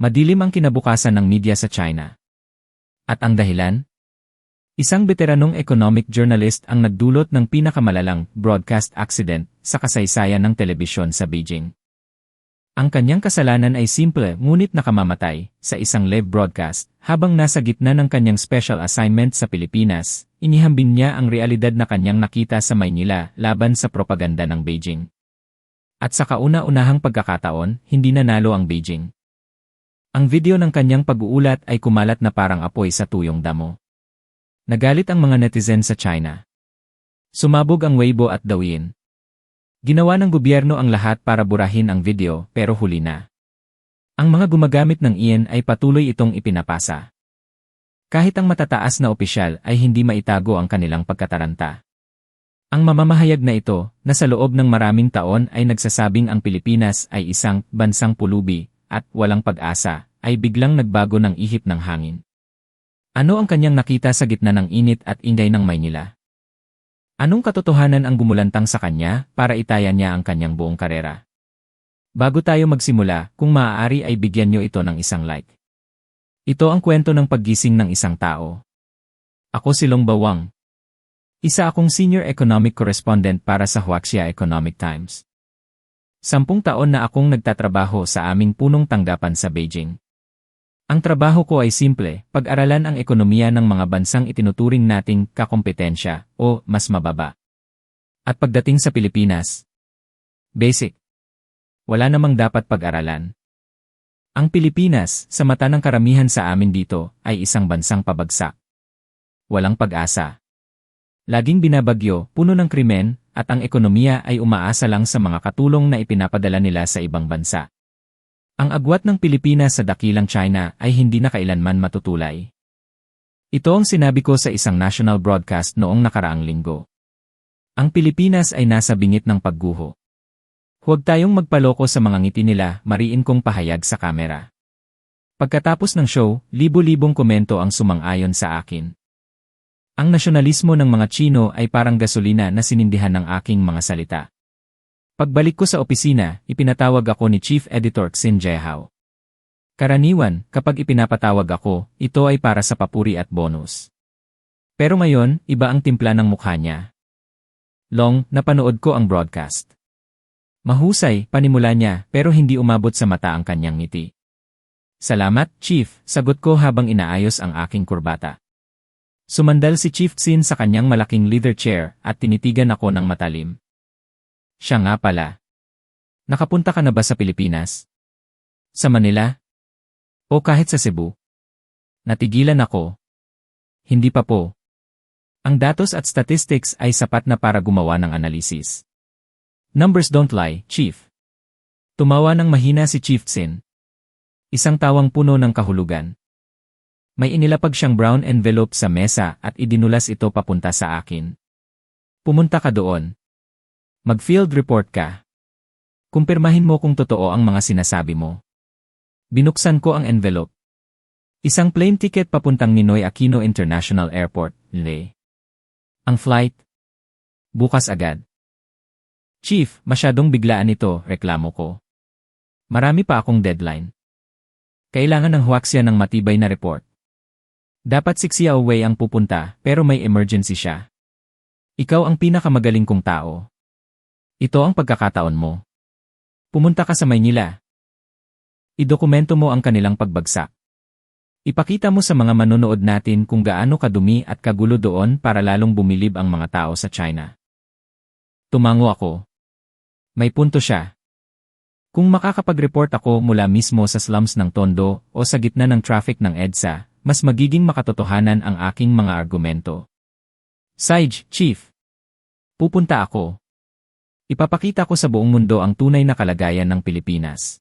Madilim ang kinabukasan ng media sa China. At ang dahilan? Isang veteranong economic journalist ang nagdulot ng pinakamalalang broadcast accident sa kasaysayan ng telebisyon sa Beijing. Ang kanyang kasalanan ay simple ngunit nakamamatay sa isang live broadcast habang nasa gitna ng kanyang special assignment sa Pilipinas. Inihambing niya ang realidad na kanyang nakita sa Maynila laban sa propaganda ng Beijing. At sa kauna-unahang pagkakataon, hindi nanalo ang Beijing. Ang video ng kanyang pag-uulat ay kumalat na parang apoy sa tuyong damo. Nagalit ang mga netizen sa China. Sumabog ang Weibo at Douyin. Ginawa ng gobyerno ang lahat para burahin ang video pero huli na. Ang mga gumagamit ng iyan ay patuloy itong ipinapasa. Kahit ang matataas na opisyal ay hindi maitago ang kanilang pagkataranta. Ang mamamahayag na ito, na sa loob ng maraming taon ay nagsasabing ang Pilipinas ay isang bansang pulubi at walang pag-asa, ay biglang nagbago ng ihip ng hangin. Ano ang kanyang nakita sa gitna ng init at ingay ng Maynila? Anong katotohanan ang gumulantang sa kanya para itaya niya ang kanyang buong karera? Bago tayo magsimula, kung maaari ay bigyan niyo ito ng isang like. Ito ang kwento ng paggising ng isang tao. Ako si Long Bawang. Isa akong senior economic correspondent para sa Huaxia Economic Times. 10 taon na akong nagtatrabaho sa aming punong tanggapan sa Beijing. Ang trabaho ko ay simple, pag-aralan ang ekonomiya ng mga bansang itinuturing nating kakompetensya o mas mababa. At pagdating sa Pilipinas, basic. Wala namang dapat pag-aralan. Ang Pilipinas, sa mata ng karamihan sa amin dito, ay isang bansang pabagsak. Walang pag-asa. Laging binabagyo, puno ng krimen, at ang ekonomiya ay umaasa lang sa mga katulong na ipinapadala nila sa ibang bansa. Ang agwat ng Pilipinas sa dakilang China ay hindi na kailanman matutulay. Ito ang sinabi ko sa isang national broadcast noong nakaraang linggo. Ang Pilipinas ay nasa bingit ng pagguho. Huwag tayong magpaloko sa mga ngiti nila, mariin kong pahayag sa kamera. Pagkatapos ng show, libo-libong komento ang sumang-ayon sa akin. Ang nasyonalismo ng mga Chino ay parang gasolina na sinindihan ng aking mga salita. Pagbalik ko sa opisina, ipinatawag ako ni Chief Editor Xin Jehao. Karaniwan, kapag ipinapatawag ako, ito ay para sa papuri at bonus. Pero ngayon, iba ang timpla ng mukha niya. Long, napanood ko ang broadcast. Mahusay, panimula niya, pero hindi umabot sa mata ang kanyang ngiti. Salamat, Chief, sagot ko habang inaayos ang aking kurbata. Sumandal si Chief Xin sa kanyang malaking leather chair at tinitigan ako ng matalim. Siya nga pala. Nakapunta ka na ba sa Pilipinas? Sa Manila? O kahit sa Cebu? Natigilan ako. Hindi pa po. Ang datos at statistics ay sapat na para gumawa ng analisis. Numbers don't lie, Chief. Tumawa ng mahina si Chief Xin. Isang tawang puno ng kahulugan. May inilapag siyang brown envelope sa mesa at idinulas ito papunta sa akin. Pumunta ka doon. Mag-field report ka. Kumpirmahin mo kung totoo ang mga sinasabi mo. Binuksan ko ang envelope. Isang plane ticket papuntang Ninoy Aquino International Airport, Le. Ang flight? Bukas agad. Chief, masyadong biglaan ito, reklamo ko. Marami pa akong deadline. Kailangan ng Huaxia ng matibay na report. Dapat 6 away ang pupunta, pero may emergency siya. Ikaw ang pinakamagaling kong tao. Ito ang pagkakataon mo. Pumunta ka sa Maynila. Idokumento mo ang kanilang pagbagsak. Ipakita mo sa mga manonood natin kung gaano kadumi at kagulo doon para lalong bumilib ang mga tao sa China. Tumango ako. May punto siya. Kung makakapag-report ako mula mismo sa slums ng Tondo o sa gitna ng traffic ng EDSA, mas magiging makatotohanan ang aking mga argumento. Sige, Chief. Pupunta ako. Ipapakita ko sa buong mundo ang tunay na kalagayan ng Pilipinas.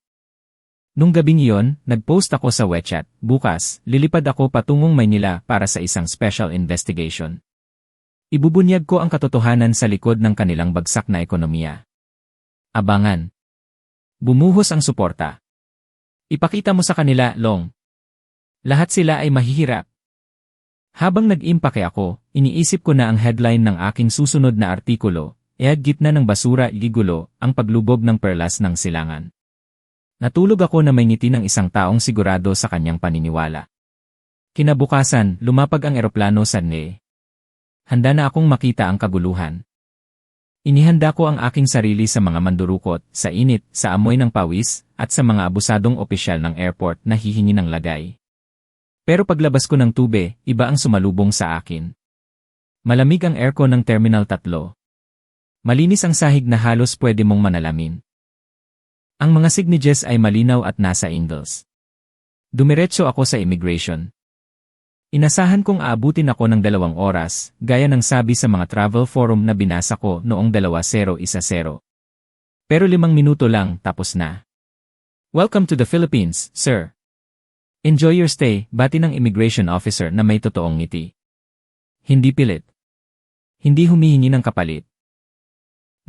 Nung gabing iyon, nag-post ako sa WeChat, bukas, lilipad ako patungong Maynila para sa isang special investigation. Ibubunyag ko ang katotohanan sa likod ng kanilang bagsak na ekonomiya. Abangan. Bumuhos ang suporta. Ipakita mo sa kanila, Long. Lahat sila ay mahihirap. Habang nag-impake ako, iniisip ko na ang headline ng aking susunod na artikulo, gitna ng basura, gigulo, ang paglubog ng perlas ng silangan. Natulog ako na may ngiti ng isang taong sigurado sa kanyang paniniwala. Kinabukasan, lumapag ang eroplano sa NE. Handa na akong makita ang kaguluhan. Inihanda ko ang aking sarili sa mga mandurukot, sa init, sa amoy ng pawis, at sa mga abusadong opisyal ng airport na hihingi ng lagay. Pero paglabas ko ng tube, iba ang sumalubong sa akin. Malamig ang aircon ng Terminal 3. Malinis ang sahig na halos pwede mong manalamin. Ang mga signages ay malinaw at nasa English. Dumiretso ako sa immigration. Inasahan kong aabutin ako ng 2 oras, gaya ng sabi sa mga travel forum na binasa ko noong 2010. Pero 5 minuto lang, tapos na. Welcome to the Philippines, sir. Enjoy your stay, bati ng immigration officer na may totoong ngiti. Hindi pilit. Hindi humihingi ng kapalit.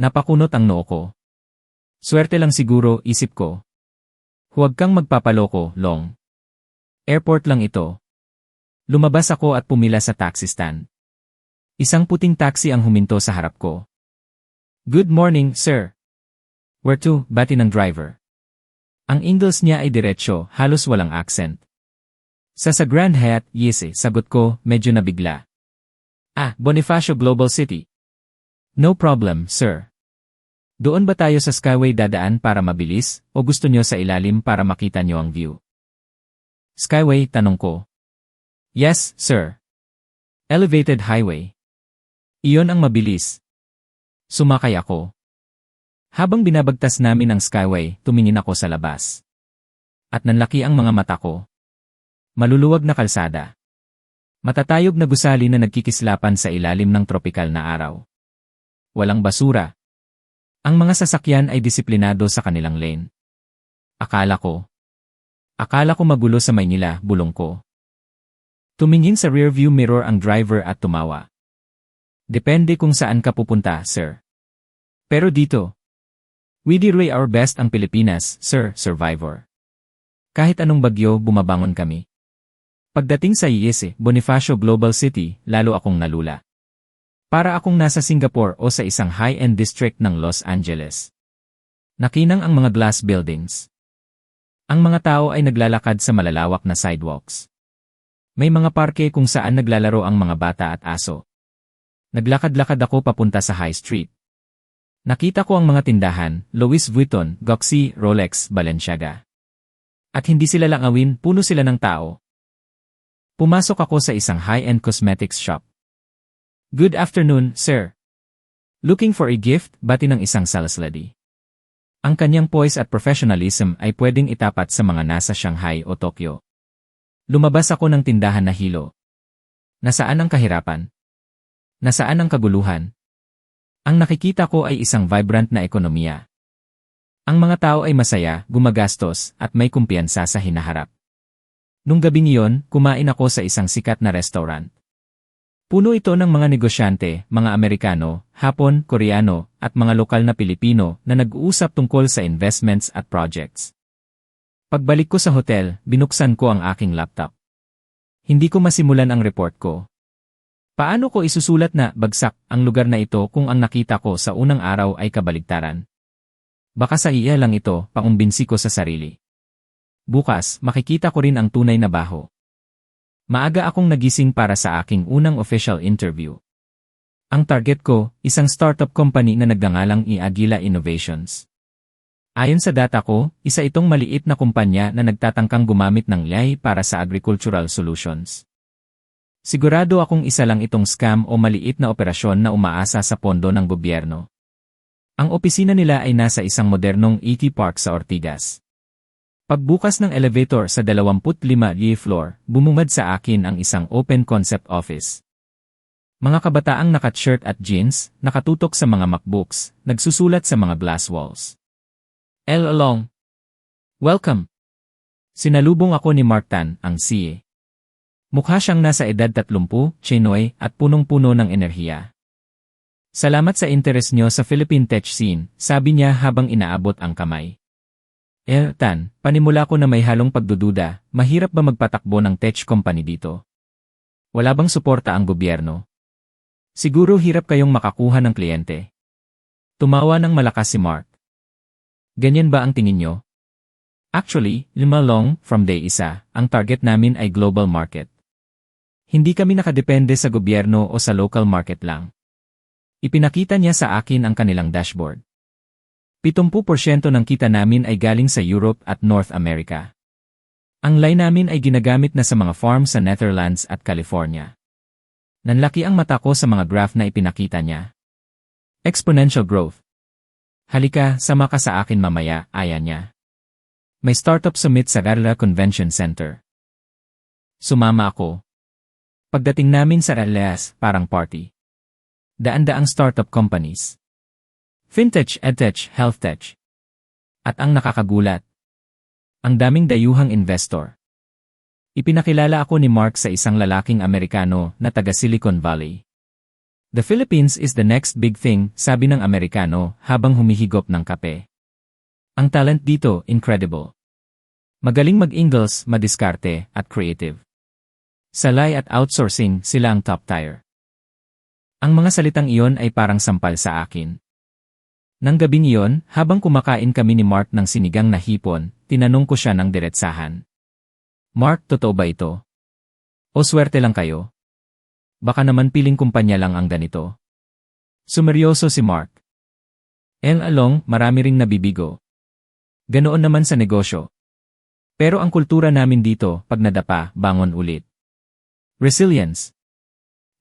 Napakunot ang noo ko. Swerte lang siguro, isip ko. Huwag kang magpapaloko, Long. Airport lang ito. Lumabas ako at pumila sa taxi stand. Isang puting taxi ang huminto sa harap ko. Good morning, sir. Where to? Bati ng driver. Ang English niya ay diretsyo, halos walang accent. Sa Grand Hyatt, yes sagot ko, medyo nabigla. Bonifacio Global City. No problem, sir. Doon ba tayo sa Skyway dadaan para mabilis, o gusto nyo sa ilalim para makita nyo ang view? Skyway, tanong ko. Yes, sir. Elevated highway. Iyon ang mabilis. Sumakay ako. Habang binabagtas namin ang Skyway, tumingin ako sa labas. At nanlaki ang mga mata ko. Maluluwag na kalsada. Matatayog na gusali na nagkikislapan sa ilalim ng tropikal na araw. Walang basura. Ang mga sasakyan ay disiplinado sa kanilang lane. Akala ko magulo sa Maynila, bulong ko. Tumingin sa rearview mirror ang driver at tumawa. Depende kung saan ka pupunta, sir. Pero dito, we did our best ang Pilipinas, sir, survivor. Kahit anong bagyo, bumabangon kami. Pagdating sa Bonifacio Global City, lalo akong nalula. Para akong nasa Singapore o sa isang high-end district ng Los Angeles. Nakinang ang mga glass buildings. Ang mga tao ay naglalakad sa malalawak na sidewalks. May mga parke kung saan naglalaro ang mga bata at aso. Naglakad-lakad ako papunta sa High Street. Nakita ko ang mga tindahan, Louis Vuitton, Gucci, Rolex, Balenciaga. At hindi sila langawin, puno sila ng tao. Pumasok ako sa isang high-end cosmetics shop. Good afternoon, sir. Looking for a gift, bati ng isang saleslady. Ang kanyang poise at professionalism ay pwedeng itapat sa mga nasa Shanghai o Tokyo. Lumabas ako ng tindahan na hilo. Nasaan ang kahirapan? Nasaan ang kaguluhan? Ang nakikita ko ay isang vibrant na ekonomiya. Ang mga tao ay masaya, gumagastos, at may kumpiyansa sa hinaharap. Nung gabing iyon, kumain ako sa isang sikat na restaurant. Puno ito ng mga negosyante, mga Amerikano, Hapon, Koreano, at mga lokal na Pilipino na nag-uusap tungkol sa investments at projects. Pagbalik ko sa hotel, binuksan ko ang aking laptop. Hindi ko masimulan ang report ko. Paano ko isusulat na bagsak ang lugar na ito kung ang nakita ko sa unang araw ay kabaligtaran? Baka sa iya lang ito, pangumbinsi ko sa sarili. Bukas, makikita ko rin ang tunay na baho. Maaga akong nagising para sa aking unang official interview. Ang target ko, isang startup company na nagngangalang Agila Innovations. Ayon sa data ko, isa itong maliit na kumpanya na nagtatangkang gumamit ng AI para sa agricultural solutions. Sigurado akong isa lang itong scam o maliit na operasyon na umaasa sa pondo ng gobyerno. Ang opisina nila ay nasa isang modernong ET Park sa Ortigas. Pagbukas ng elevator sa 25th floor, bumungad sa akin ang isang open concept office. Mga kabataang naka-shirt at jeans, nakatutok sa mga MacBooks, nagsusulat sa mga glass walls. Along. Welcome. Sinalubong ako ni Mark Tan, ang CA. Mukha siyang nasa edad 30, chinoy, at punong-puno ng enerhiya. Salamat sa interes nyo sa Philippine tech scene, sabi niya habang inaabot ang kamay. Tan, panimula ko na may halong pagdududa, mahirap ba magpatakbo ng tech company dito? Wala bang suporta ang gobyerno? Siguro hirap kayong makakuha ng kliyente. Tumawa ng malakas si Mark. Ganyan ba ang tingin nyo? Actually, 5 from day 1, ang target namin ay global market. Hindi kami nakadepende sa gobyerno o sa local market lang. Ipinakita niya sa akin ang kanilang dashboard. 70% ng kita namin ay galing sa Europe at North America. Ang line namin ay ginagamit na sa mga farms sa Netherlands at California. Nanlaki ang mata ko sa mga graph na ipinakita niya. Exponential growth. Halika, sama ka sa akin mamaya, aya niya. May startup summit sa Garla Convention Center. Sumama ako. Pagdating namin sa Raleas, parang party. Daan-daang startup companies. Fintech, EdTech, HealthTech. At ang nakakagulat. Ang daming dayuhang investor. Ipinakilala ako ni Mark sa isang lalaking Amerikano na taga Silicon Valley. The Philippines is the next big thing, sabi ng Amerikano habang humihigop ng kape. Ang talent dito, incredible. Magaling mag-Ingles, madiskarte, at creative. Salay at outsourcing, sila ang top tier. Ang mga salitang iyon ay parang sampal sa akin. Nang gabing iyon, habang kumakain kami ni Mark ng sinigang na hipon, tinanong ko siya ng diretsahan. Mark, totoo ba ito? O swerte lang kayo? Baka naman piling kumpanya lang ang ganito. Sumeryoso si Mark. Along, marami ring nabibigo. Ganoon naman sa negosyo. Pero ang kultura namin dito, pag nadapa, bangon ulit. Resilience.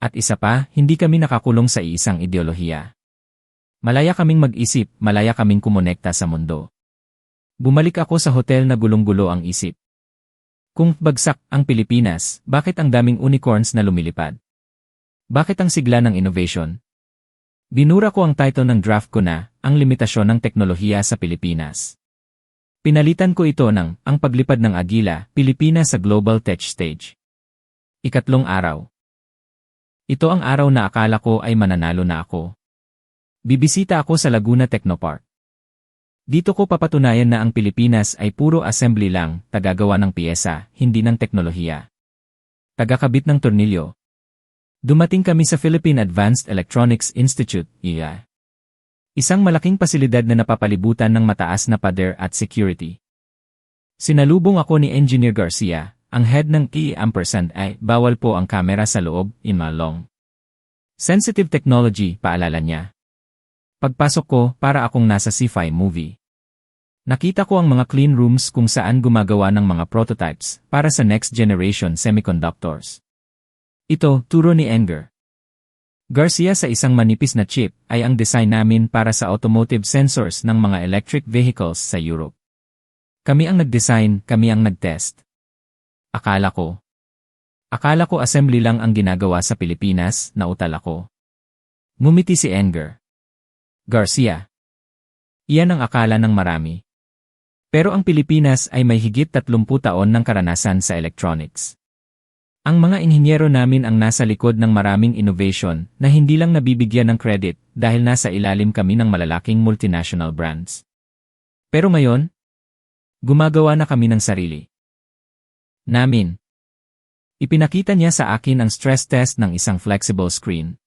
At isa pa, hindi kami nakakulong sa isang ideolohiya. Malaya kaming mag-isip, malaya kaming kumonekta sa mundo. Bumalik ako sa hotel na gulong-gulo ang isip. Kung bagsak ang Pilipinas, bakit ang daming unicorns na lumilipad? Bakit ang sigla ng innovation? Binura ko ang title ng draft ko na, ang limitasyon ng teknolohiya sa Pilipinas. Pinalitan ko ito ng, ang paglipad ng Agila, Pilipinas sa Global Tech Stage. 3 araw. Ito ang araw na akala ko ay mananalo na ako. Bibisita ako sa Laguna Technopark. Dito ko papatunayan na ang Pilipinas ay puro assembly lang, tagagawa ng piyesa, hindi ng teknolohiya. Tagakabit ng tornilyo. Dumating kami sa Philippine Advanced Electronics Institute, IA. Isang malaking pasilidad na napapalibutan ng mataas na pader at security. Sinalubong ako ni Engineer Garcia, ang head ng E&I, bawal po ang kamera sa loob, inmalong. Sensitive technology, paalala niya. Pagpasok ko, para akong nasa sci-fi movie. Nakita ko ang mga clean rooms kung saan gumagawa ng mga prototypes para sa next generation semiconductors. Ito, turo ni Enger Garcia sa isang manipis na chip ay ang design namin para sa automotive sensors ng mga electric vehicles sa Europe. Kami ang nag-design, kami ang nag-test. Akala ko assembly lang ang ginagawa sa Pilipinas, nautal ako. Ngumiti si Enger Garcia. Iyan ang akala ng marami. Pero ang Pilipinas ay may higit 30 taon ng karanasan sa electronics. Ang mga inhinyero namin ang nasa likod ng maraming innovation na hindi lang nabibigyan ng credit dahil nasa ilalim kami ng malalaking multinational brands. Pero ngayon, gumagawa na kami ng sarili namin. Ipinakita niya sa akin ang stress test ng isang flexible screen.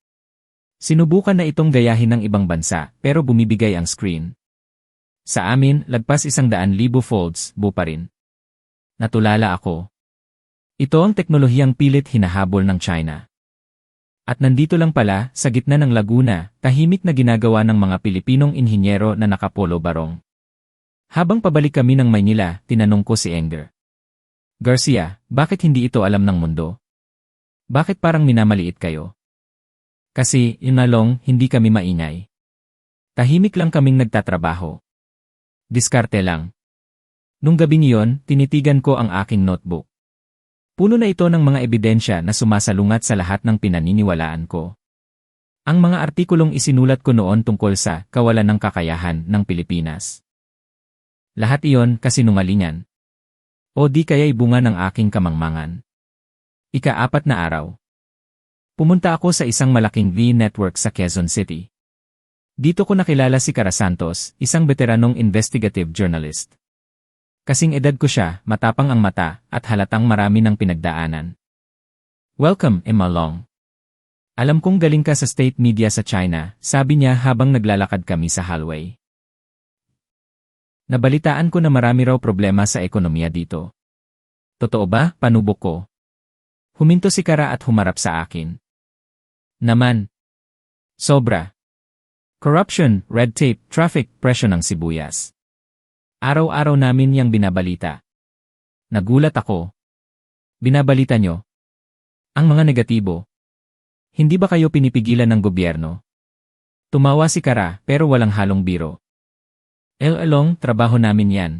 Sinubukan na itong gayahin ng ibang bansa pero bumibigay ang screen. Sa amin, lagpas 100,000 folds, buo pa rin. Natulala ako. Ito ang teknolohiyang pilit hinahabol ng China. At nandito lang pala, sa gitna ng Laguna, tahimik na ginagawa ng mga Pilipinong inhinyero na nakapolo barong. Habang pabalik kami ng Maynila, tinanong ko si Enger Garcia, bakit hindi ito alam ng mundo? Bakit parang minamaliit kayo? Kasi, inalong, hindi kami maingay. Tahimik lang kaming nagtatrabaho. Diskarte lang. Nung gabing iyon, tinitigan ko ang aking notebook. Puno na ito ng mga ebidensya na sumasalungat sa lahat ng pinaniniwalaan ko. Ang mga artikulong isinulat ko noon tungkol sa kawalan ng kakayahan ng Pilipinas. Lahat iyon kasinungalingan. O di kaya'y bunga ng aking kamangmangan. 4 na araw. Pumunta ako sa isang malaking V-network sa Quezon City. Dito ko nakilala si Cara Santos, isang veteranong investigative journalist. Kasing edad ko siya, matapang ang mata, at halatang marami ng pinagdaanan. Welcome, Emma Long. Alam kong galing ka sa state media sa China, sabi niya habang naglalakad kami sa hallway. Nabalitaan ko na marami raw problema sa ekonomiya dito. Totoo ba, panubok ko? Huminto si Kara at humarap sa akin. Naman. Sobra. Corruption, red tape, traffic, presyo ng sibuyas. Araw-araw namin yang binabalita. Nagulat ako. Binabalita nyo? Ang mga negatibo. Hindi ba kayo pinipigilan ng gobyerno? Tumawa si Kara pero walang halong biro. Along, trabaho namin yan.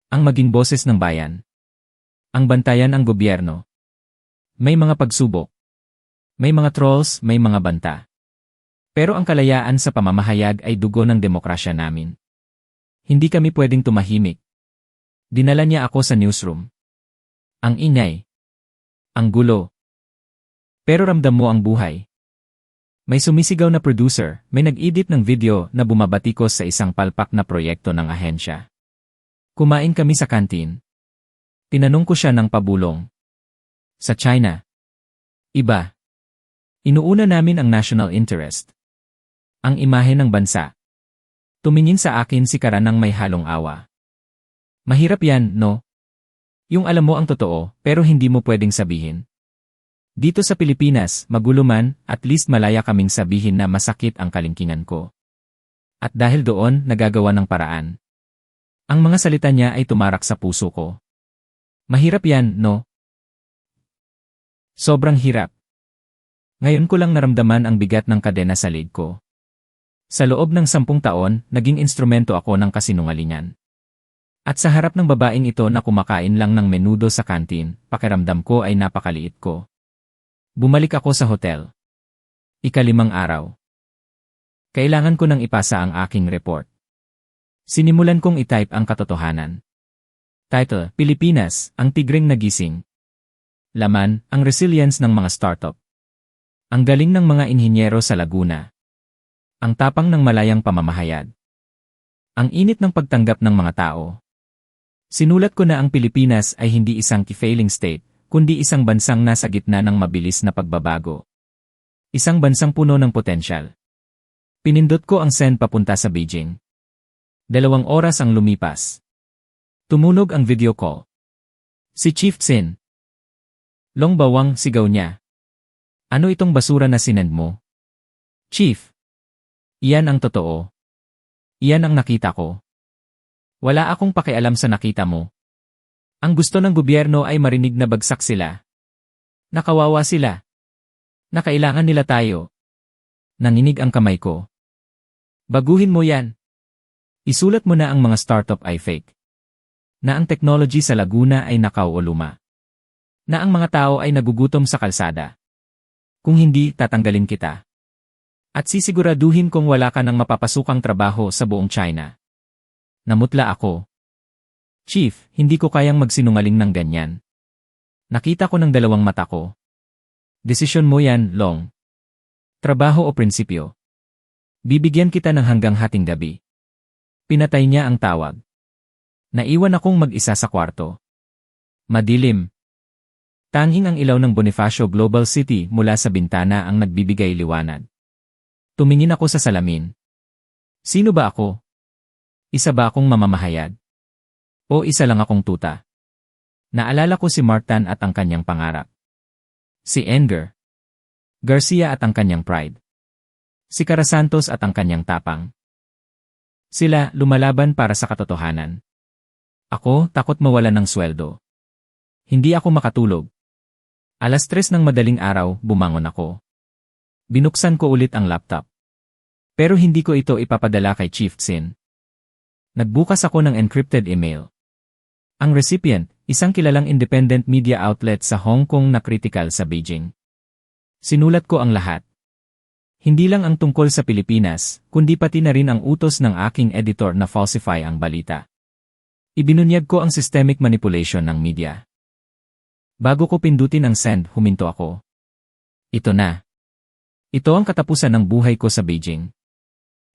Ang maging boses ng bayan. Ang bantayan ang gobyerno. May mga pagsubok. May mga trolls, may mga banta. Pero ang kalayaan sa pamamahayag ay dugo ng demokrasya namin. Hindi kami pwedeng tumahimik. Dinala niya ako sa newsroom. Ang ingay. Ang gulo. Pero ramdam mo ang buhay. May sumisigaw na producer, may nag-edit ng video na bumabatikos sa isang palpak na proyekto ng ahensya. Kumain kami sa kantin. Tinanong ko siya ng pabulong. Sa China. Iba. Inuuna namin ang national interest. Ang imahe ng bansa. Tumingin sa akin si Kara ng may halong awa. Mahirap yan, no? Yung alam mo ang totoo, pero hindi mo pwedeng sabihin. Dito sa Pilipinas, magulo man, at least malaya kaming sabihin na masakit ang kalingkingan ko. At dahil doon, nagagawa ng paraan. Ang mga salita niya ay tumarak sa puso ko. Mahirap yan, no? Sobrang hirap. Ngayon ko lang naramdaman ang bigat ng kadena sa leg ko. Sa loob ng 10 taon, naging instrumento ako ng kasinungalingan. At sa harap ng babaeng ito na kumakain lang ng menudo sa kantin, pakiramdam ko ay napakaliit ko. Bumalik ako sa hotel. 5 araw. Kailangan ko nang ipasa ang aking report. Sinimulan kong itype ang katotohanan. Title, Pilipinas, ang tigreng nagising. Laman, ang resilience ng mga startup. Ang galing ng mga inhinyero sa Laguna. Ang tapang ng malayang pamamahayag. Ang init ng pagtanggap ng mga tao. Sinulat ko na ang Pilipinas ay hindi isang failing state, kundi isang bansang nasa gitna ng mabilis na pagbabago. Isang bansang puno ng potensyal. Pinindot ko ang send papunta sa Beijing. 2 oras ang lumipas. Tumunog ang video call. Si Chief Tsin. Long bawang, sigaw niya. Ano itong basura na sinend mo? Chief. Iyan ang totoo. Iyan ang nakita ko. Wala akong pakialam sa nakita mo. Ang gusto ng gobyerno ay marinig na bagsak sila. Nakawawa sila. Nakailangan nila tayo. Nanginig ang kamay ko. Baguhin mo yan. Isulat mo na ang mga startup ay fake. Na ang technology sa Laguna ay nakaw o luma. Na ang mga tao ay nagugutom sa kalsada. Kung hindi, tatanggalin kita. At sisiguraduhin kong wala ka ng mapapasukang trabaho sa buong China. Namutla ako. Chief, hindi ko kayang magsinungaling ng ganyan. Nakita ko ng 2 mata ko. Desisyon mo yan, Long. Trabaho o prinsipyo. Bibigyan kita ng hanggang hating gabi. Pinatay niya ang tawag. Naiwan akong mag-isa sa kwarto. Madilim. Tanging ang ilaw ng Bonifacio Global City mula sa bintana ang nagbibigay liwanag. Tumingin ako sa salamin. Sino ba ako? Isa ba akong mamamahayag? O isa lang akong tuta? Naalala ko si Martan at ang kanyang pangarap. Si Enger Garcia at ang kanyang pride. Si Kara Santos at ang kanyang tapang. Sila lumalaban para sa katotohanan. Ako, takot mawalan ng sweldo. Hindi ako makatulog. 3:00 ng madaling araw, bumangon ako. Binuksan ko ulit ang laptop. Pero hindi ko ito ipapadala kay Chief Tsin. Nagbukas ako ng encrypted email. Ang recipient, isang kilalang independent media outlet sa Hong Kong na kritikal sa Beijing. Sinulat ko ang lahat. Hindi lang ang tungkol sa Pilipinas, kundi pati na rin ang utos ng aking editor na falsify ang balita. Ibinunyag ko ang systemic manipulation ng media. Bago ko pindutin ang send, huminto ako. Ito na. Ito ang katapusan ng buhay ko sa Beijing.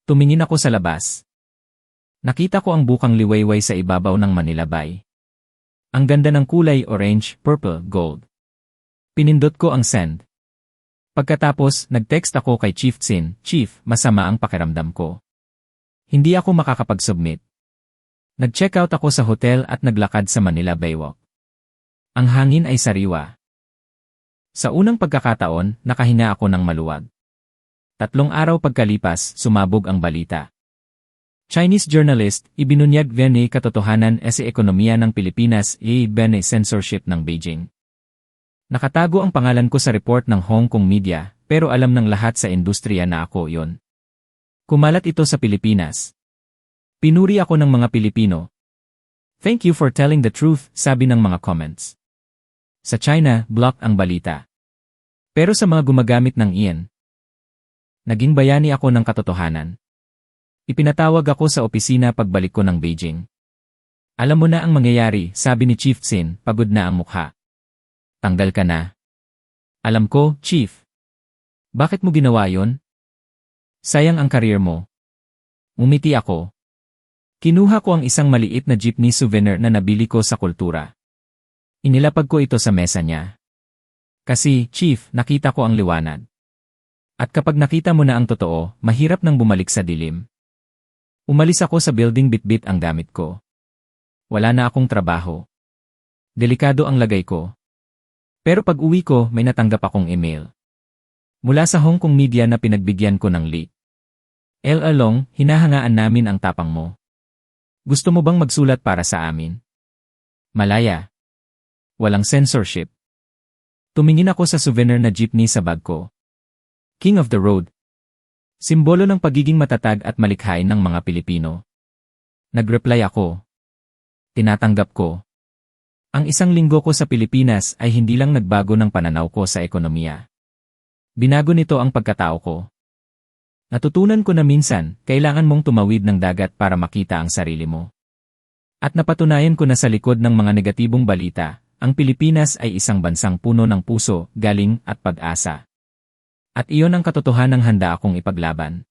Tumingin ako sa labas. Nakita ko ang bukang liwayway sa ibabaw ng Manila Bay. Ang ganda ng kulay orange, purple, gold. Pinindot ko ang send. Pagkatapos, nag-text ako kay Chief Tsin, Chief, masama ang pakiramdam ko. Hindi ako makakapag-submit. Nag-check out ako sa hotel at naglakad sa Manila Baywalk. Ang hangin ay sariwa. Sa unang pagkakataon, nakahinga ako ng maluwag. 3 araw pagkalipas, sumabog ang balita. Chinese journalist, ibinunyag Vene katotohanan sa ekonomiya ng Pilipinas Vene censorship ng Beijing. Nakatago ang pangalan ko sa report ng Hong Kong media, pero alam ng lahat sa industriya na ako yon. Kumalat ito sa Pilipinas. Pinuri ako ng mga Pilipino. Thank you for telling the truth, sabi ng mga comments. Sa China, block ang balita. Pero sa mga gumagamit ng iyan, naging bayani ako ng katotohanan. Ipinatawag ako sa opisina pagbalik ko ng Beijing. Alam mo na ang mangyayari, sabi ni Chief Sin, pagod na ang mukha. Tanggal ka na. Alam ko, Chief. Bakit mo ginawa yon? Sayang ang career mo. Umiti ako. Kinuha ko ang isang maliit na jeepney souvenir na nabili ko sa kultura. Inilapag ko ito sa mesa niya. Kasi, Chief, nakita ko ang liwanag. At kapag nakita mo na ang totoo, mahirap nang bumalik sa dilim. Umalis ako sa building, bitbit ang gamit ko. Wala na akong trabaho. Delikado ang lagay ko. Pero pag uwi ko, may natanggap akong email. Mula sa Hong Kong media na pinagbigyan ko ng leak. Along, hinahangaan namin ang tapang mo. Gusto mo bang magsulat para sa amin? Malaya. Walang censorship. Tumingin ako sa souvenir na jeepney sa bag ko. King of the road. Simbolo ng pagiging matatag at malikhain ng mga Pilipino. Nag-reply ako. Tinatanggap ko. Ang 1 linggo ko sa Pilipinas ay hindi lang nagbago ng pananaw ko sa ekonomiya. Binago nito ang pagkatao ko. Natutunan ko na minsan, kailangan mong tumawid ng dagat para makita ang sarili mo. At napatunayan ko na sa likod ng mga negatibong balita, ang Pilipinas ay isang bansang puno ng puso, galing at pag-asa. At iyon ang katotohanang handa akong ipaglaban.